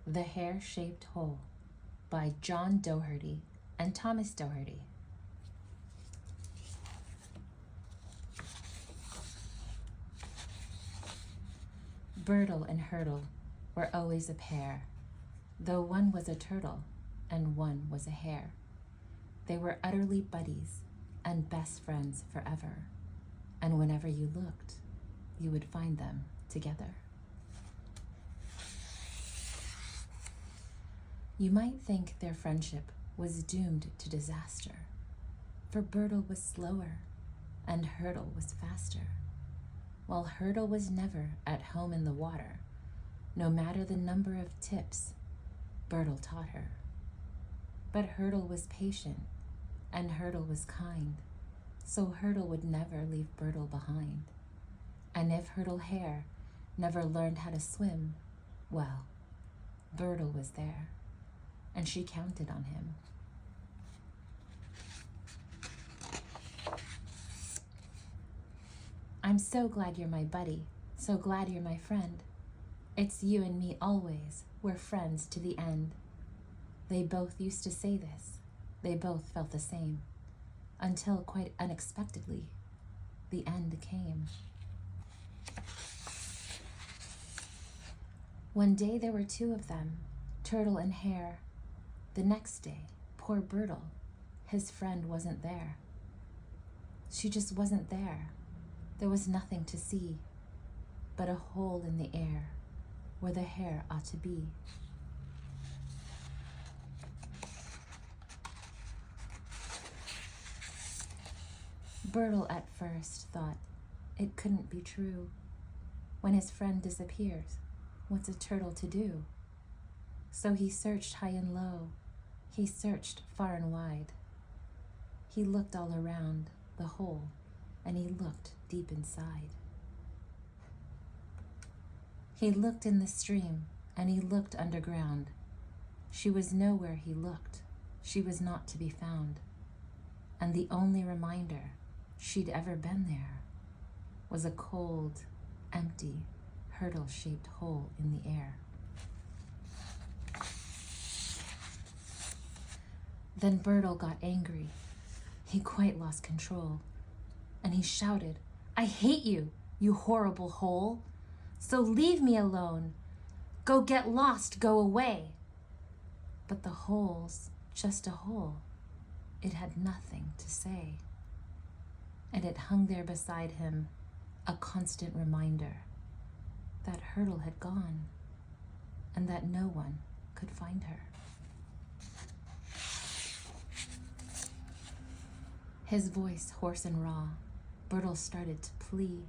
The Hare-Shaped Hole by John Dougherty and Thomas Dougherty. Birdle and Hurdle were always a pair, though one was a turtle and one was a hare. They were utterly buddies and best friends forever, and whenever you looked, you would find them together. You might think their friendship was doomed to disaster, for Birdle was slower and Hurdle was faster, while Hurdle was never at home in the water. No matter the number of tips Birdle taught her. But Hurdle was patient and Hurdle was kind, so Hurdle would never leave Birdle behind. And if Hurdle Hare never learned how to swim, well, Birdle was there, and she counted on him. I'm so glad you're my buddy, so glad you're my friend. It's you and me always, we're friends to the end. They both used to say this, they both felt the same, until quite unexpectedly, the end came. One day there were two of them, Turtle and Hare. The next day, poor Birdle, his friend wasn't there. She just wasn't there. There was nothing to see, but a hole in the air where the hare ought to be. Birdle at first thought it couldn't be true. When his friend disappears, what's a turtle to do? So he searched high and low. He searched far and wide. He looked all around the hole, and he looked deep inside. He looked in the stream, and he looked underground. She was nowhere he looked. She was not to be found. And the only reminder she'd ever been there was a cold, empty, hurdle-shaped hole in the air. Then Birdle got angry. He quite lost control, and he shouted, "I hate you, you horrible hole! So leave me alone! Go get lost, go away!" But the hole's just a hole. It had nothing to say. And it hung there beside him, a constant reminder that Hurdle had gone, and that no one could find her. His voice hoarse and raw, Birdle started to plea.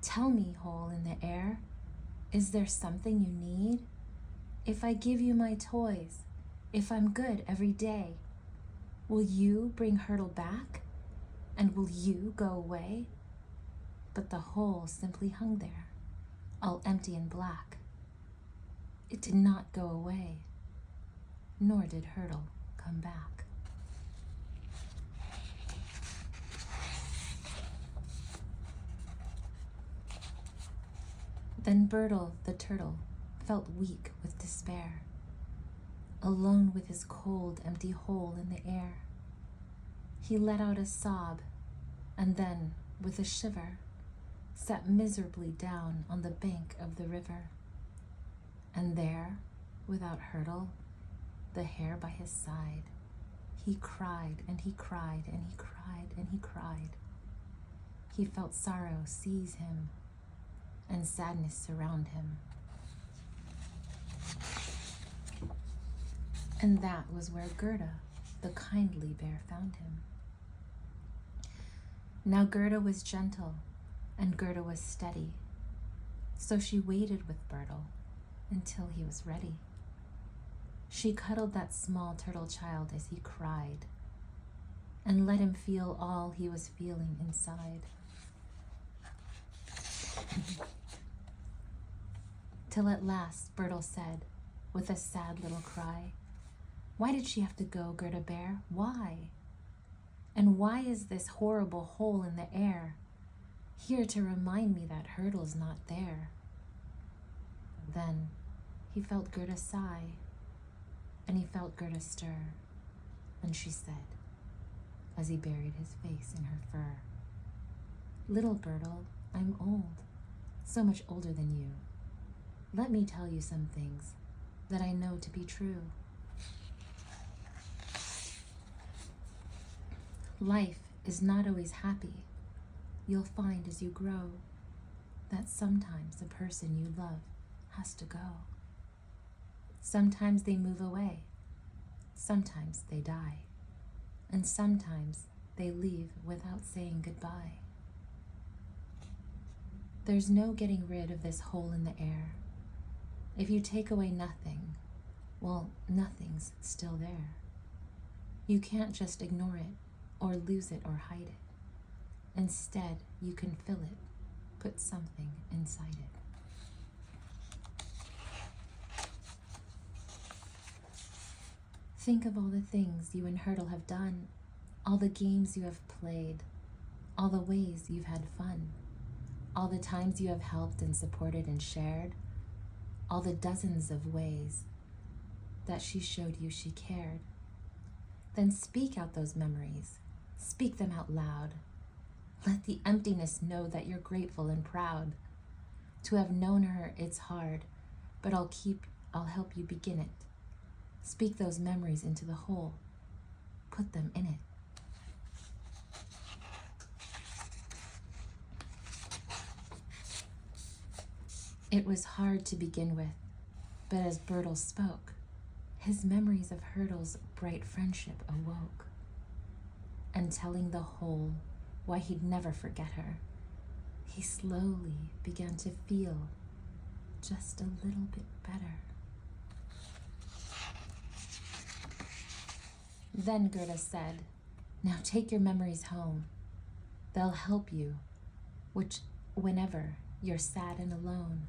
"Tell me, hole in the air, is there something you need? If I give you my toys, if I'm good every day, will you bring Hurdle back? And will you go away?" But the hole simply hung there, all empty and black. It did not go away, nor did Hurdle come back. Then Birdle the turtle felt weak with despair, alone with his cold, empty hole in the air. He let out a sob, and then, with a shiver, sat miserably down on the bank of the river. And there, without Hurdle, the hare by his side, he cried and he cried and he cried and he cried. He felt sorrow seize him and sadness surround him. And that was where Gerda, the kindly bear, found him. Now Gerda was gentle, and Gerda was steady, so she waited with Birdle until he was ready. She cuddled that small turtle child as he cried, and let him feel all he was feeling inside. Till at last Birdle said, with a sad little cry, "Why did she have to go, Gerda Bear? Why? And why is this horrible hole in the air here to remind me that Hurdle's not there?" Then He felt Gerda sigh, and he felt Gerda stir, and she said, as he buried his face in her fur, "Little Bertle, I'm old, so much older than you. Let me tell you some things that I know to be true. Life is not always happy. You'll find as you grow that sometimes the person you love has to go. Sometimes they move away, sometimes they die, and sometimes they leave without saying goodbye. There's no getting rid of this hole in the air. If you take away nothing, well, nothing's still there. You can't just ignore it or lose it or hide it. Instead, you can fill it, put something inside it. Think of all the things you and Hurdle have done, all the games you have played, all the ways you've had fun, all the times you have helped and supported and shared, all the dozens of ways that she showed you she cared. Then speak out those memories. Speak them out loud. Let the emptiness know that you're grateful and proud. To have known her, it's hard, but I'll help you begin it. Speak those memories into the hole. Put them in it. It was hard to begin with, but as Bertle spoke, his memories of Hurdle's bright friendship awoke. And telling the hole why he'd never forget her, he slowly began to feel just a little bit better. Then Gerda said, "Now take your memories home. They'll help you, whenever you're sad and alone.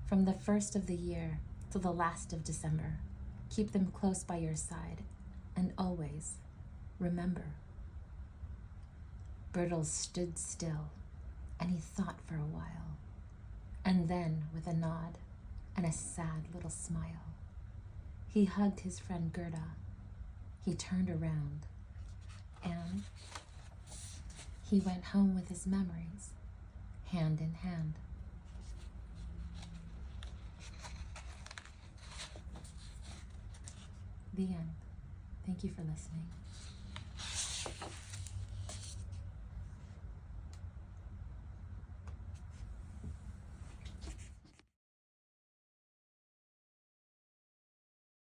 From the 1st of the year to the last of December, keep them close by your side, and always remember." Bertle stood still, and he thought for a while, and then with a nod and a sad little smile, he hugged his friend Gerda. He turned around, and he went home with his memories, hand in hand. The end. Thank you for listening.